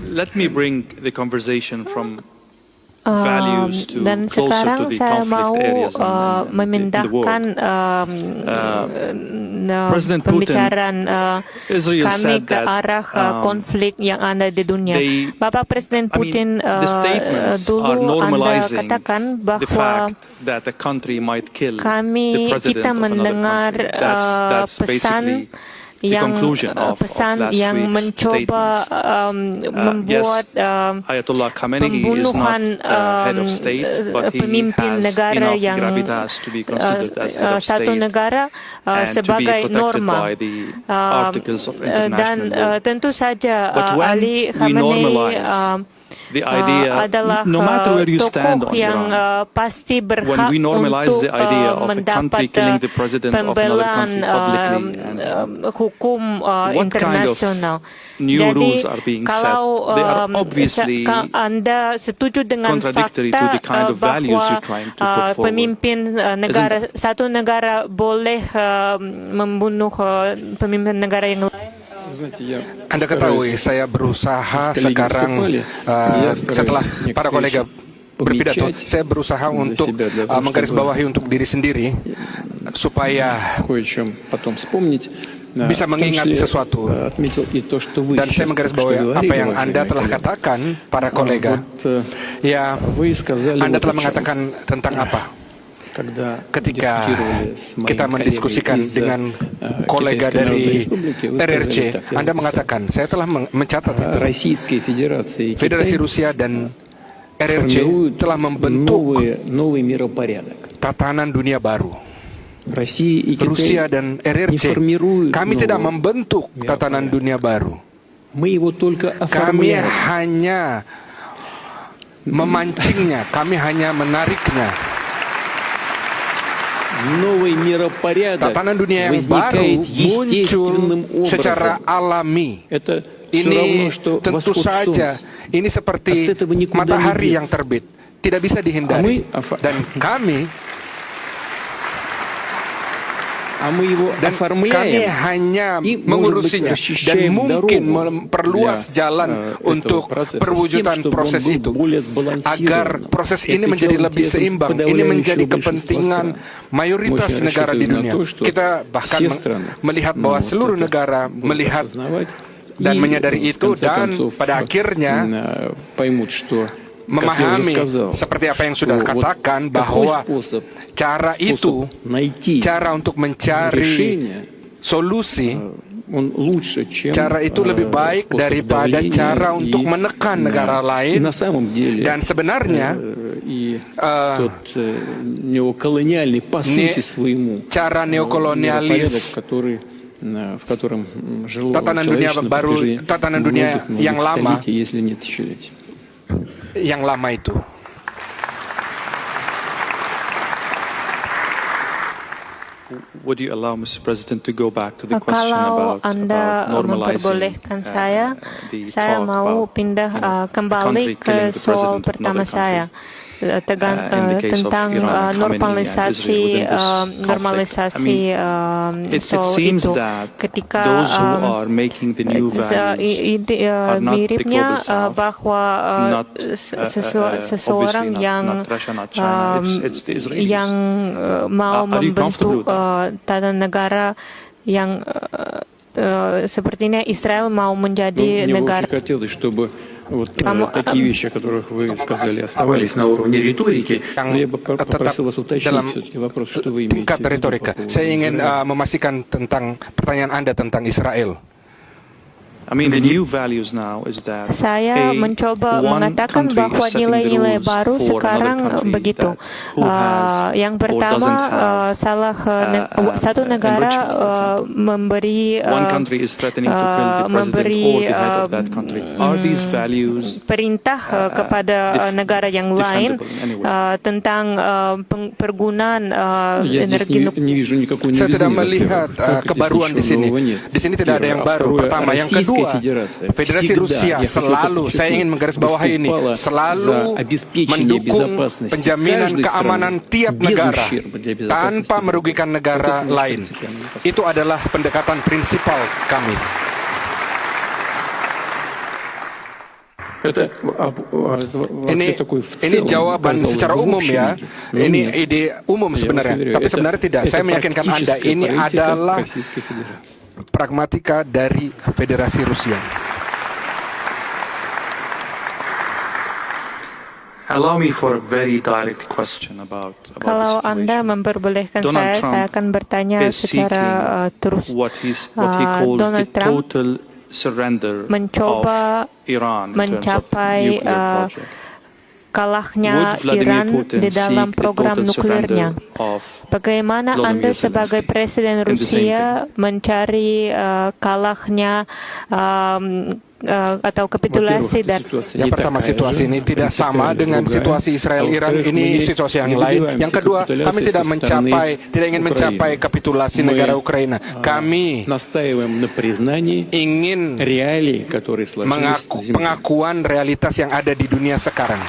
let me bring the conversation from values to Dan closer to sekarang the saya conflict mau areas in the memindahkan world. President pembicaraan Israel kami said ke that arah konflik yang ada di dunia. Bapak Presiden Putin the statements are dulu Anda normalizing katakan the bahwa fact that a country might kill the kita president of another mendengar country. That's pesan basically the conclusion of pesan last yang week's mencoba statements. membuat Ayatollah Khamenei is not pembunuhan head of state, but he pemimpin has negara enough yang gravitas to be considered as head of satu state negara and to be sebagai protected norma. by the articles of international law. Tentu saja But when Ali we Khamenei normalize the idea, adalah no matter where you stand tokoh on yang Iran, pasti when berhak we normalize untuk the idea of a country mendapat killing the president of another country publicly, and hukum what kind of internasional. new Jadi rules are being set, kalau they are obviously Anda setuju dengan contradictory fakta to the kind of values bahwa you're trying to put forward. pemimpin negara satu negara boleh membunuh pemimpin negara yang lain. Anda ketahui, saya berusaha sekarang setelah para kolega berpidato, saya berusaha untuk menggarisbawahi untuk diri sendiri supaya bisa mengingat sesuatu. Dan saya menggarisbawahi apa yang Anda telah katakan, para kolega. Ya, Anda telah mengatakan tentang apa? Ketika kita mendiskusikan dengan kolega dari RRC, Anda mengatakan, saya telah mencatat itu. Federasi Rusia dan RRC telah membentuk tatanan dunia baru. Rusia dan RRC, kami tidak membentuk tatanan dunia baru. Kami hanya memancingnya, kami hanya menariknya. Tatanan dunia yang baru muncul secara alami. Ini tentu saja, ini seperti matahari yang terbit, tidak bisa dihindari. Dan kami hanya mengurusinya dan mungkin memperluas jalan untuk perwujudan proses itu agar proses ini menjadi lebih seimbang. Ini menjadi kepentingan mayoritas negara di dunia. Kita bahkan melihat bahwa seluruh negara melihat dan menyadari itu, dan pada akhirnya memahami seperti apa yang sudah katakan, bahwa cara itu, cara untuk mencari solusi, cara itu lebih baik daripada cara untuk menekan negara lain. Dan sebenarnya cara neokolonialis, tatanan dunia baru, tatanan dunia yang lama itu. Would you allow Mr. President to go back to the question Kalau about Anda normalizing memperbolehkan saya mau pindah kembali ke soal pertama saya tentang normalisasi soal itu. Ketika miripnya bahwa seseorang yang mau membentuk tata negara yang sepertinya Israel mau menjadi negara. Такие вещи, о которых вы сказали, оставались на уровне риторики. Я бы попросил вас уточнить все-таки вопрос, что вы имеете в виду. Saya ingin memastikan tentang pertanyaan Anda tentang Israel. The new values now is that Saya mencoba mengatakan bahwa nilai-nilai baru sekarang begitu. Yang pertama, satu negara memberi perintah kepada negara yang lain tentang penggunaan energi nuklir. Saya tidak melihat kebaruan di sini. Di sini tidak ada yang baru. Pertama, yang kedua, Federasi Rusia selalu, saya ingin menggarisbawahi ini, selalu mendukung penjaminan keamanan tiap negara tanpa merugikan negara lain. Itu adalah pendekatan prinsipal kami. Ini jawaban secara umum ya. Ini ide umum sebenarnya. Tapi sebenarnya tidak. Saya meyakinkan Anda ini adalah pragmatika dari Federasi Rusia. Allow me for a very direct question about the Kalau Anda situation. memperbolehkan Donald saya Trump akan bertanya is secara terus. what he calls Donald the Trump total surrender mencoba of Iran in terms of mencapai nuclear project. kalahnya Would Vladimir Iran Putin di dalam seek the program total nuklirnya. surrender of Bagaimana Volodymyr Anda sebagai Zelensky Presiden in the same Rusia mencari kalahnya atau kapitulasi dari Yang pertama, situasi ini tidak sama dengan situasi Israel-Iran. Ini situasi yang lain. Yang kedua, kami tidak ingin mencapai kapitulasi negara Ukraina. Kami ingin pengakuan realitas yang ada di dunia sekarang.